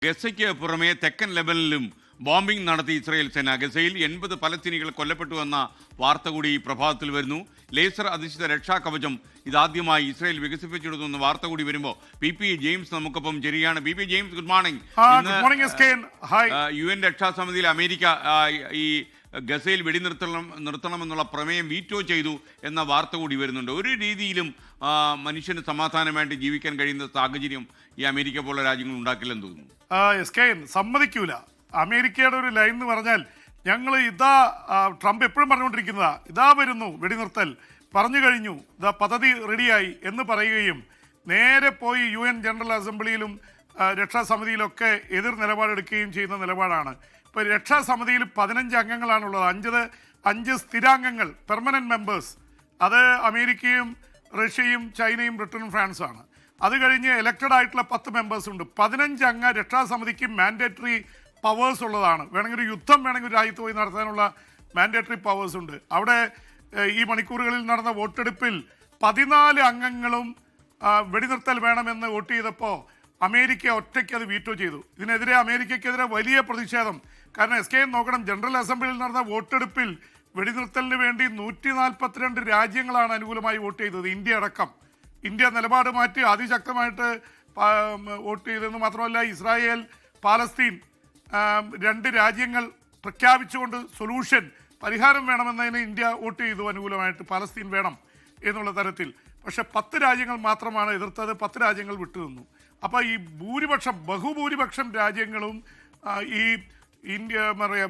ഗസയ്ക്ക് പുറമെ തെക്കൻ ലെബനനിലും ബോംബിംഗ് നടത്തി ഇസ്രായേൽ സേന. ഗസയിൽ 80 പലസ്തീനികൾ കൊല്ലപ്പെട്ടുവെന്ന വാർത്ത കൂടി ഈ പ്രഭാതത്തിൽ വരുന്നു. ലേസർ അധിഷ്ഠിത രക്ഷാകവചം ഇതാദ്യമായി ഇസ്രായേൽ വികസിപ്പിച്ചെടുത്തുന്ന വാർത്ത കൂടി വരുമ്പോൾ പി ജെയിംസ് നമുക്കൊപ്പം ചേരുകയാണ്. P James, good morning. UN രക്ഷാസമിതിയിൽ അമേരിക്ക ഈ ഗസയിൽ നിർത്തണമെന്നുള്ള പ്രമേയം വീറ്റോ ചെയ്തു എന്ന വാർത്ത കൂടി വരുന്നുണ്ട്. ഒരു രീതിയിലും മനുഷ്യന് സമാധാനമായിട്ട് ജീവിക്കാൻ കഴിയുന്ന സാഹചര്യം ഈ അമേരിക്ക പോലുള്ള രാജ്യങ്ങൾ ഉണ്ടാക്കില്ലെന്ന് തോന്നുന്നു. സമ്മതിക്കൂല. അമേരിക്കയുടെ ഒരു ലൈൻ എന്ന് പറഞ്ഞാൽ ഞങ്ങൾ ഇതാ ട്രംപ് എപ്പോഴും പറഞ്ഞുകൊണ്ടിരിക്കുന്നതാ, ഇതാ വരുന്നു വെടിനിർത്തൽ, പറഞ്ഞു കഴിഞ്ഞു, ഇതാ പദ്ധതി റെഡിയായി എന്ന് പറയുകയും നേരെ പോയി UN ജനറൽ അസംബ്ലിയിലും രക്ഷാസമിതിയിലൊക്കെ എതിർ നിലപാടെടുക്കുകയും ചെയ്യുന്ന നിലപാടാണ്. ഇപ്പോൾ രക്ഷാസമിതിയിൽ 15 അംഗങ്ങളാണുള്ളത്. 5 സ്ഥിരാംഗങ്ങൾ, പെർമനന്റ് മെമ്പേഴ്സ്. അത് അമേരിക്കയും റഷ്യയും ചൈനയും ബ്രിട്ടനും ഫ്രാൻസുമാണ്. അത് കഴിഞ്ഞ് എലക്റ്റഡ് ആയിട്ടുള്ള 10 മെമ്പേഴ്സ് ഉണ്ട്. 15 അംഗ രക്ഷാസമിതിക്ക് മാൻഡേറ്ററി പവേഴ്സ് ഉള്ളതാണ്. വേണമെങ്കിൽ ഒരു യുദ്ധം വേണമെങ്കിൽ ഒരു രാജ്യത്ത് പോയി നടത്താനുള്ള മാൻഡേറ്ററി പവേഴ്സ് ഉണ്ട്. അവിടെ ഈ മണിക്കൂറുകളിൽ നടന്ന വോട്ടെടുപ്പിൽ 14 അംഗങ്ങളും വെടിനിർത്തൽ വേണമെന്ന് വോട്ട് ചെയ്തപ്പോൾ അമേരിക്ക ഒറ്റയ്ക്ക് അത് വീറ്റോ ചെയ്തു. ഇതിനെതിരെ അമേരിക്കയ്ക്കെതിരെ വലിയ പ്രതിഷേധം. കാരണം നോക്കണം, ജനറൽ അസംബ്ലിയിൽ നടന്ന വോട്ടെടുപ്പിൽ വെടിനിർത്തലിന് വേണ്ടി 142 രാജ്യങ്ങളാണ് അനുകൂലമായി വോട്ട് ചെയ്തത്, ഇന്ത്യ അടക്കം. ഇന്ത്യ നിലപാട് മാറ്റി അതിശക്തമായിട്ട് വോട്ട് ചെയ്തതെന്ന് മാത്രമല്ല, ഇസ്രായേൽ പാലസ്തീൻ 2 രാജ്യങ്ങൾ പ്രഖ്യാപിച്ചുകൊണ്ട് സൊല്യൂഷൻ, പരിഹാരം വേണമെന്നതിന് ഇന്ത്യ വോട്ട് ചെയ്തു അനുകൂലമായിട്ട്, പാലസ്തീൻ വേണം എന്നുള്ള തരത്തിൽ. പക്ഷെ 10 രാജ്യങ്ങൾ മാത്രമാണ് എതിർത്തത്, 10 രാജ്യങ്ങൾ വിട്ടുനിന്നു. അപ്പോൾ ഈ ബഹുഭൂരിപക്ഷം രാജ്യങ്ങളും ഈ ഇന്ത്യ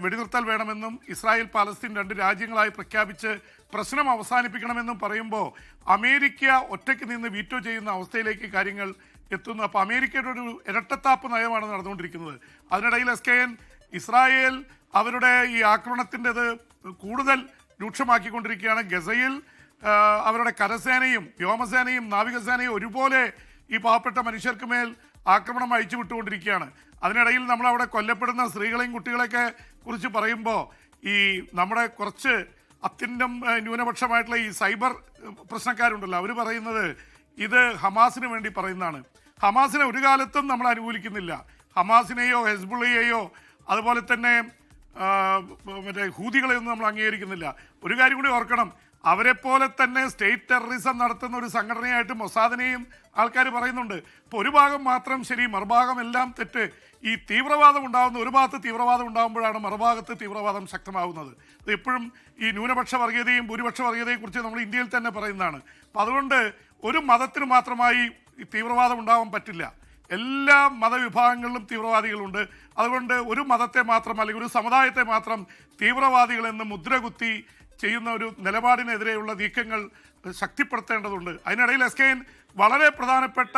വെടിനിർത്തൽ വേണമെന്നും ഇസ്രായേൽ പാലസ്തീൻ 2 രാജ്യങ്ങളായി പ്രഖ്യാപിച്ച് പ്രശ്നം അവസാനിപ്പിക്കണമെന്നും പറയുമ്പോൾ അമേരിക്ക ഒറ്റയ്ക്ക് നിന്ന് വീറ്റോ ചെയ്യുന്ന അവസ്ഥയിലേക്ക് കാര്യങ്ങൾ എത്തുന്നു. അപ്പോൾ അമേരിക്കയുടെ ഒരു ഇരട്ടത്താപ്പ് നയമാണ് നടന്നുകൊണ്ടിരിക്കുന്നത്. അതിനിടയിൽ ഇസ്രായേൽ അവരുടെ ഈ ആക്രമണത്തിൻ്റെത് കൂടുതൽ രൂക്ഷമാക്കിക്കൊണ്ടിരിക്കുകയാണ്. ഗസയിൽ അവരുടെ കരസേനയും വ്യോമസേനയും നാവികസേനയും ഒരുപോലെ ഈ പാവപ്പെട്ട മനുഷ്യർക്ക് മേൽ ആക്രമണം അയച്ചു വിട്ടുകൊണ്ടിരിക്കുകയാണ്. അതിനിടയിൽ നമ്മളവിടെ കൊല്ലപ്പെടുന്ന സ്ത്രീകളെയും കുട്ടികളെയൊക്കെ കുറിച്ച് പറയുമ്പോൾ ഈ നമ്മുടെ കുറച്ച് അത്യന്തം ന്യൂനപക്ഷമായിട്ടുള്ള ഈ സൈബർ പ്രശ്നക്കാരുണ്ടല്ലോ, അവർ പറയുന്നത് ഇത് ഹമാസിന് വേണ്ടി പറയുന്നതാണ്. ഹമാസിനെ ഒരു കാലത്തും നമ്മൾ അനുകൂലിക്കുന്നില്ല. ഹമാസിനെയോ ഹെസ്ബുള്ളയെയോ അതുപോലെ തന്നെ ഹൂതികളെയൊന്നും നമ്മൾ അംഗീകരിക്കുന്നില്ല. ഒരു കാര്യം കൂടി ഓർക്കണം, അവരെപ്പോലെ തന്നെ സ്റ്റേറ്റ് ടെററിസം നടത്തുന്ന ഒരു സംഘടനയായിട്ട് മൊസാദിനെയും ആൾക്കാർ പറയുന്നുണ്ട്. ഇപ്പോൾ ഒരു ഭാഗം മാത്രം ശരി, മറുഭാഗം എല്ലാം തെറ്റ്. ഈ തീവ്രവാദം ഉണ്ടാകുന്ന ഒരു ഭാഗത്ത് തീവ്രവാദം ഉണ്ടാകുമ്പോഴാണ് മറുഭാഗത്ത് തീവ്രവാദം ശക്തമാകുന്നത്. അത് എപ്പോഴും ഈ ന്യൂനപക്ഷ വർഗീയതയും ഭൂരിപക്ഷ വർഗീയതയെക്കുറിച്ച് നമ്മൾ ഇന്ത്യയിൽ തന്നെ പറയുന്നതാണ്. അപ്പം അതുകൊണ്ട് ഒരു മതത്തിന് മാത്രമായി തീവ്രവാദം ഉണ്ടാവാൻ പറ്റില്ല. എല്ലാ മതവിഭാഗങ്ങളിലും തീവ്രവാദികളുണ്ട്. അതുകൊണ്ട് ഒരു മതത്തെ മാത്രം അല്ലെങ്കിൽ ഒരു സമുദായത്തെ മാത്രം തീവ്രവാദികളെന്ന് മുദ്രകുത്തി ചെയ്യുന്ന ഒരു നിലപാടിനെതിരെയുള്ള നീക്കങ്ങൾ ശക്തിപ്പെടുത്തേണ്ടതുണ്ട്. അതിനിടയിൽ വളരെ പ്രധാനപ്പെട്ട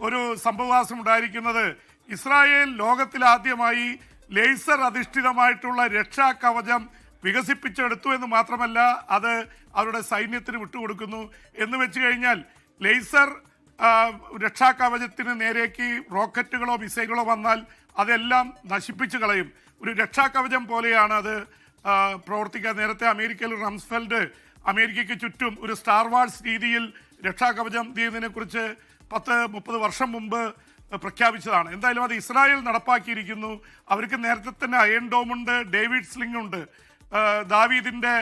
ഒരു സംഭവവാസം ഉണ്ടായിരിക്കുന്നത്, ഇസ്രായേൽ ലോകത്തിലാദ്യമായി ലേസർ അധിഷ്ഠിതമായിട്ടുള്ള രക്ഷാ കവചം വികസിപ്പിച്ചെടുത്തു എന്ന് മാത്രമല്ല, അത് അവരുടെ സൈന്യത്തിന് വിട്ടുകൊടുക്കുന്നു. എന്ന് വെച്ച് കഴിഞ്ഞാൽ ലേസർ രക്ഷാ കവചത്തിന് നേരേക്ക് റോക്കറ്റുകളോ മിസൈലുകളോ വന്നാൽ അതെല്ലാം നശിപ്പിച്ചു കളയും. ഒരു രക്ഷാ കവചം പോലെയാണ് അത് പ്രവർത്തിക്കാൻ. നേരത്തെ അമേരിക്കയിൽ റംസ്ഫെൽഡ് അമേരിക്കയ്ക്ക് ചുറ്റും ഒരു സ്റ്റാർ വാർസ് രീതിയിൽ രക്ഷാകവചം ചെയ്യുന്നതിനെക്കുറിച്ച് 10-30 വർഷം മുമ്പ് പ്രഖ്യാപിച്ചതാണ്. എന്തായാലും അത് ഇസ്രായേൽ നടപ്പാക്കിയിരിക്കുന്നു. അവർക്ക് നേരത്തെ തന്നെ അയൺ ഡോമുണ്ട്, ഡേവിഡ് സ്ലിംഗ് ഉണ്ട്, ദാവീദിൻ്റെ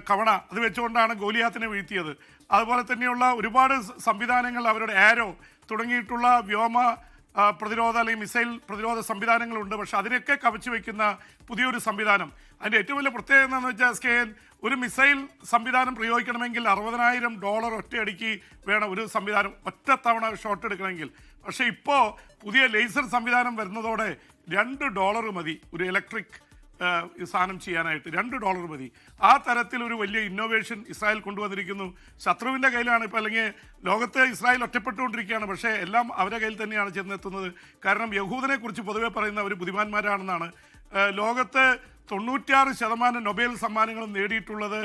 കവണ, അത് വെച്ചുകൊണ്ടാണ് ഗോലിയാത്തിനെ വീഴ്ത്തിയത്. അതുപോലെ തന്നെയുള്ള ഒരുപാട് സംവിധാനങ്ങൾ, അവരുടെ ആരോ തുടങ്ങിയിട്ടുള്ള വ്യോമ പ്രതിരോധ അല്ലെങ്കിൽ മിസൈൽ പ്രതിരോധ സംവിധാനങ്ങളുണ്ട്. പക്ഷെ അതിനൊക്കെ കവച്ചു വയ്ക്കുന്ന പുതിയൊരു സംവിധാനം. അതിൻ്റെ ഏറ്റവും വലിയ പ്രത്യേകത എന്താണെന്ന് വെച്ചാൽ ഒരു മിസൈൽ സംവിധാനം പ്രയോഗിക്കണമെങ്കിൽ $60,000 ഒറ്റയടിക്ക് വേണം ഒരു സംവിധാനം ഒറ്റത്തവണ ഷോട്ട് എടുക്കണമെങ്കിൽ. പക്ഷേ ഇപ്പോൾ പുതിയ ലേസർ സംവിധാനം വരുന്നതോടെ $2 മതി ഒരു ഇലക്ട്രിക് സാധനം ചെയ്യാനായിട്ട്. $2 മതി. ആ തരത്തിലൊരു വലിയ ഇന്നോവേഷൻ ഇസ്രായേൽ കൊണ്ടുവന്നിരിക്കുന്നു. ശത്രുവിൻ്റെ കയ്യിലാണ് ഇപ്പോൾ, അല്ലെങ്കിൽ ലോകത്ത് ഇസ്രായേൽ ഒറ്റപ്പെട്ടുകൊണ്ടിരിക്കുകയാണ്. പക്ഷേ എല്ലാം അവരുടെ കയ്യിൽ തന്നെയാണ് ചെന്നെത്തുന്നത്. കാരണം യഹൂദനെ കുറിച്ച് പൊതുവെ പറയുന്ന അവർ ബുദ്ധിമാന്മാരാണെന്നാണ്. ലോകത്ത് 96% നൊബേൽ സമ്മാനങ്ങളും നേടിയിട്ടുള്ളത്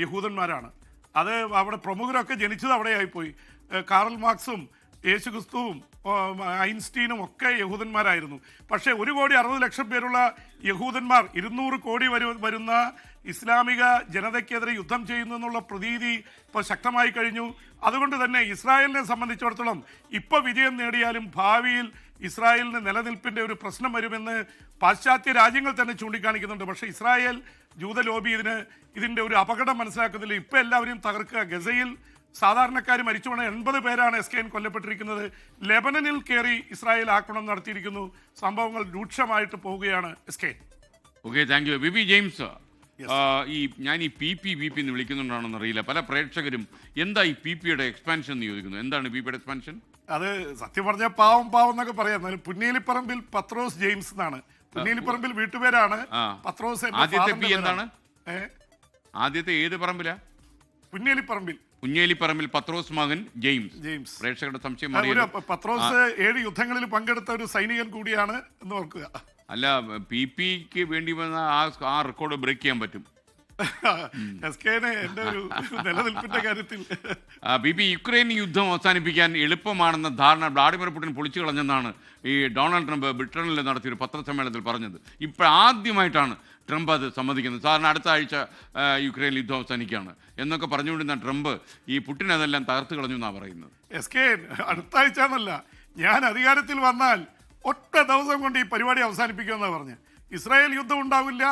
യഹൂദന്മാരാണ്. അത് അവിടെ പ്രമുഖരൊക്കെ ജനിച്ചത് അവിടെയായിപ്പോയി. കാറൽ മാർക്സും യേശുക്രിസ്തുവും ഐൻസ്റ്റീനും ഒക്കെ യഹൂദന്മാരായിരുന്നു. പക്ഷേ 1,60,00,000 പേരുള്ള യഹൂദന്മാർ 200 കോടി വരുന്ന ഇസ്ലാമിക ജനതയ്ക്കെതിരെ യുദ്ധം ചെയ്യുന്നു എന്നുള്ള പ്രതീതി ഇപ്പോൾ ശക്തമായി കഴിഞ്ഞു. അതുകൊണ്ട് തന്നെ ഇസ്രായേലിനെ സംബന്ധിച്ചിടത്തോളം ഇപ്പോൾ വിജയം നേടിയാലും ഭാവിയിൽ ഇസ്രായേലിന് നിലനിൽപ്പിന്റെ ഒരു പ്രശ്നം വരുമെന്ന് പാശ്ചാത്യ രാജ്യങ്ങൾ തന്നെ ചൂണ്ടിക്കാണിക്കുന്നുണ്ട്. പക്ഷേ ഇസ്രായേൽ ജൂത ലോബി ഇതിന്റെ ഒരു അപകടം മനസ്സിലാക്കുന്നില്ല. ഇപ്പൊ എല്ലാവരെയും തകർക്കുക. ഗസയിൽ സാധാരണക്കാർ മരിച്ചുകൊണ്ട് 80 പേരാണ് SKN കൊല്ലപ്പെട്ടിരിക്കുന്നത്. ലെബനനിൽ കയറി ഇസ്രായേൽ ആക്രമണം നടത്തിയിരിക്കുന്നു. സംഭവങ്ങൾ രൂക്ഷമായിട്ട് പോവുകയാണ് SKN. Okay, thank you. Bibi James, ഞാൻ ഈ PP എന്ന് വിളിക്കുന്നുണ്ടാണെന്ന് അറിയില്ല. പല പ്രേക്ഷകരും എന്താ ഈ PP-യുടെ എക്സ്പാൻഷൻ എന്ന് ചോദിക്കുന്നു. എന്താണ് PP-യുടെ എക്സ്പാൻഷൻ? അത് സത്യം പറഞ്ഞാൽ പാവം എന്നൊക്കെ പറയാം. എന്നാലും പുന്നേലിപ്പറമ്പിൽ പത്രോസ് ജെയിംസ് എന്നാണ്. പുന്നേലിപ്പറമ്പിൽ വീട്ടുപേരാണ്. പത്രോസ് ആദ്യത്തെ P എന്താണ്? ആദ്യത്തെ ഏത് പറമ്പിലാ? പുന്നേലിപ്പറമ്പിൽ പത്രോസ് മകൻ ജെയിംസ്. പ്രേക്ഷകരുടെ സംശയം പത്രോസ് 7 യുദ്ധങ്ങളിൽ പങ്കെടുത്ത ഒരു സൈനികൻ കൂടിയാണ് എന്ന് ഓർക്കുക. അല്ല, PP-ക്ക് വേണ്ടി വന്ന ആ റെക്കോർഡ് ബ്രേക്ക് ചെയ്യാൻ പറ്റും. എന്റെ ഒരു നിലനിൽപ്പിന്റെ കാര്യത്തിൽ PP യുക്രൈൻ യുദ്ധം അവസാനിപ്പിക്കാൻ എളുപ്പമാണെന്ന ധാരണ വ്ളാഡിമിർ പുടിൻ പൊളിച്ചു കളഞ്ഞെന്നാണ് ഈ ഡൊണാൾഡ് ട്രംപ് ബ്രിട്ടനിൽ നടത്തിയൊരു പത്രസമ്മേളനത്തിൽ പറഞ്ഞത്. ആദ്യമായിട്ടാണ് ട്രംപ് അത് സമ്മതിക്കുന്നത്. സാധാരണ അടുത്ത ആഴ്ച യുക്രൈൻ യുദ്ധം അവസാനിക്കുകയാണ് എന്നൊക്കെ പറഞ്ഞുകൊണ്ടിരുന്ന ട്രംപ് ഈ പുടിൻ അതെല്ലാം തകർത്ത് കളഞ്ഞു എന്നാണ് പറയുന്നത്. അടുത്ത ആഴ്ച എന്നല്ല, ഞാൻ അധികാരത്തിൽ വന്നാൽ ഒറ്റ ദിവസം കൊണ്ട് ഈ പരിപാടി അവസാനിപ്പിക്കുമെന്നാണ് പറഞ്ഞത്. ഇസ്രായേൽ യുദ്ധം ഉണ്ടാവില്ല,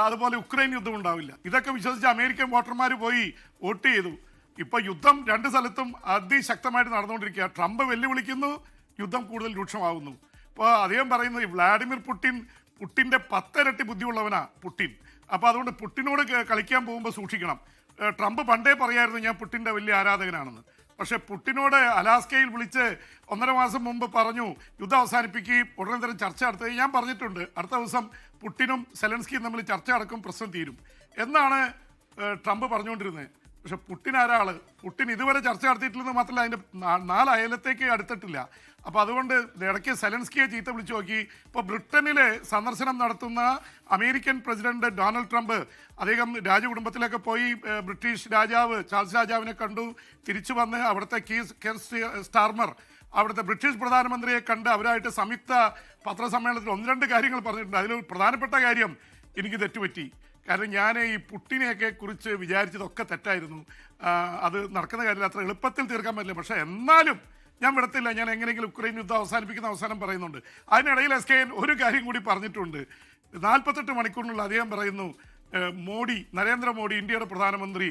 അതുപോലെ ഉക്രൈൻ യുദ്ധം ഉണ്ടാവില്ല. ഇതൊക്കെ വിശ്വസിച്ച് അമേരിക്കൻ വോട്ടർമാർ പോയി വോട്ട് ചെയ്തു. ഇപ്പൊ യുദ്ധം 2 സ്ഥലത്തും അതിശക്തമായിട്ട് നടന്നുകൊണ്ടിരിക്കുക. ട്രംപ് വെല്ലുവിളിക്കുന്നു, യുദ്ധം കൂടുതൽ രൂക്ഷമാകുന്നു. ഇപ്പോൾ അദ്ദേഹം പറയുന്നത് വ്ളാഡിമിർ പുടിൻ്റെ 10 ഇരട്ടി ബുദ്ധിയുള്ളവനാ പുടിൻ. അപ്പോൾ അതുകൊണ്ട് പുടിനോട് കളിക്കാൻ പോകുമ്പോൾ സൂക്ഷിക്കണം. ട്രംപ് പണ്ടേ പറയായിരുന്നു ഞാൻ പുടിൻ്റെ വലിയ ആരാധകനാണെന്ന്. പക്ഷേ പുടിനോട് അലാസ്കയിൽ വിളിച്ച് 1.5 മാസം മുമ്പ് പറഞ്ഞു യുദ്ധം അവസാനിപ്പിക്കുകയും ഉടനെ തന്നെ ചർച്ച നടത്തുകയും ഞാൻ പറഞ്ഞിട്ടുണ്ട്. അടുത്ത ദിവസം പുടിനും സെലൻസ്കിയും തമ്മിൽ ചർച്ച നടക്കും, പ്രശ്നം തീരും എന്നാണ് ട്രംപ് പറഞ്ഞുകൊണ്ടിരുന്നത്. പക്ഷെ പുടിൻ ആരാള്? പുടിൻ ഇതുവരെ ചർച്ച നടത്തിയിട്ടില്ലെന്ന് മാത്രമല്ല, അതിൻ്റെ 4 അയലത്തേക്ക് അടുത്തിട്ടില്ല. അപ്പോൾ അതുകൊണ്ട് ഇടയ്ക്ക് സെലൻസ്കിയെ ചീത്ത വിളിച്ചു നോക്കി. ഇപ്പോൾ ബ്രിട്ടനിൽ സന്ദർശനം നടത്തുന്ന അമേരിക്കൻ പ്രസിഡന്റ് ഡൊണാൾഡ് ട്രംപ് അദ്ദേഹം രാജകുടുംബത്തിലൊക്കെ പോയി ബ്രിട്ടീഷ് രാജാവ് ചാൾസ് രാജാവിനെ കണ്ടു. തിരിച്ചു വന്ന് അവിടുത്തെ കെയർ സ്റ്റാർമർ അവിടുത്തെ ബ്രിട്ടീഷ് പ്രധാനമന്ത്രിയെ കണ്ട് അവരായിട്ട് സംയുക്ത പത്രസമ്മേളനത്തിൽ 1-2 കാര്യങ്ങൾ പറഞ്ഞിട്ടുണ്ട്. അതിൽ പ്രധാനപ്പെട്ട കാര്യം എനിക്ക് തെറ്റുപറ്റി. കാരണം ഞാൻ ഈ പുടിനെയൊക്കെ കുറിച്ച് വിചാരിച്ചതൊക്കെ തെറ്റായിരുന്നു. അത് നടക്കുന്ന കാര്യമില്ല, അത്ര എളുപ്പത്തിൽ തീർക്കാൻ പറ്റില്ല. പക്ഷേ എന്നാലും ഞാൻ വിടത്തില്ല, ഞാൻ എങ്ങനെയെങ്കിലും ഉക്രൈൻ യുദ്ധം അവസാനിപ്പിക്കുന്ന അവസാനം പറയുന്നുണ്ട്. അതിനിടയിൽ SKN ഒരു കാര്യം കൂടി പറഞ്ഞിട്ടുണ്ട്. 48 മണിക്കൂറിനുള്ള അദ്ദേഹം പറയുന്നു, നരേന്ദ്രമോദി ഇന്ത്യയുടെ പ്രധാനമന്ത്രി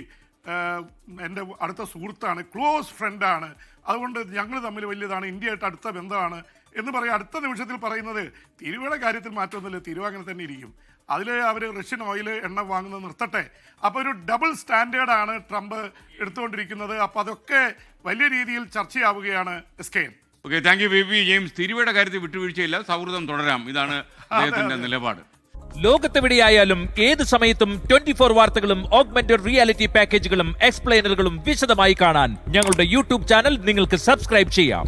എൻ്റെ അടുത്ത സുഹൃത്താണ്, ക്ലോസ് ഫ്രണ്ടാണ്, അതുകൊണ്ട് ഞങ്ങൾ തമ്മിൽ വലിയതാണ്, ഇന്ത്യയായിട്ട് അടുത്ത ബന്ധമാണ് എന്ന് പറയും. അടുത്ത നിമിഷത്തിൽ പറയുന്നത് തിരുവയുടെ കാര്യത്തിൽ മാറ്റമൊന്നുമില്ല, തിരുവ അങ്ങനെ തന്നെ ഇരിക്കും, അതിൽ അവർ റഷ്യൻ ഓയിൽ എണ്ണ വാങ്ങുന്നത് നിർത്തട്ടെ. അപ്പോൾ ഒരു ഡബിൾ സ്റ്റാൻഡേർഡാണ് ട്രംപ് എടുത്തുകൊണ്ടിരിക്കുന്നത്. അപ്പോൾ അതൊക്കെ വലിയ രീതിയിൽ ചർച്ചയാവുകയാണ് SKN. Okay, thank you BP James. തിരുവയുടെ കാര്യത്തിൽ വിട്ടുവീഴ്ചയില്ല, സൗഹൃദം തുടരാം, ഇതാണ് അദ്ദേഹത്തിന്റെ നിലപാട്. ലോകത്തെവിടെയായാലും ഏത് സമയത്തും 24 വാർത്തകളും ഓഗ്മെന്റഡ് റിയാലിറ്റി പാക്കേജുകളും എക്സ്പ്ലെയിനറുകളും വിശദമായി കാണാൻ ഞങ്ങളുടെ YouTube ചാനൽ നിങ്ങൾക്ക് സബ്സ്ക്രൈബ് ചെയ്യാം.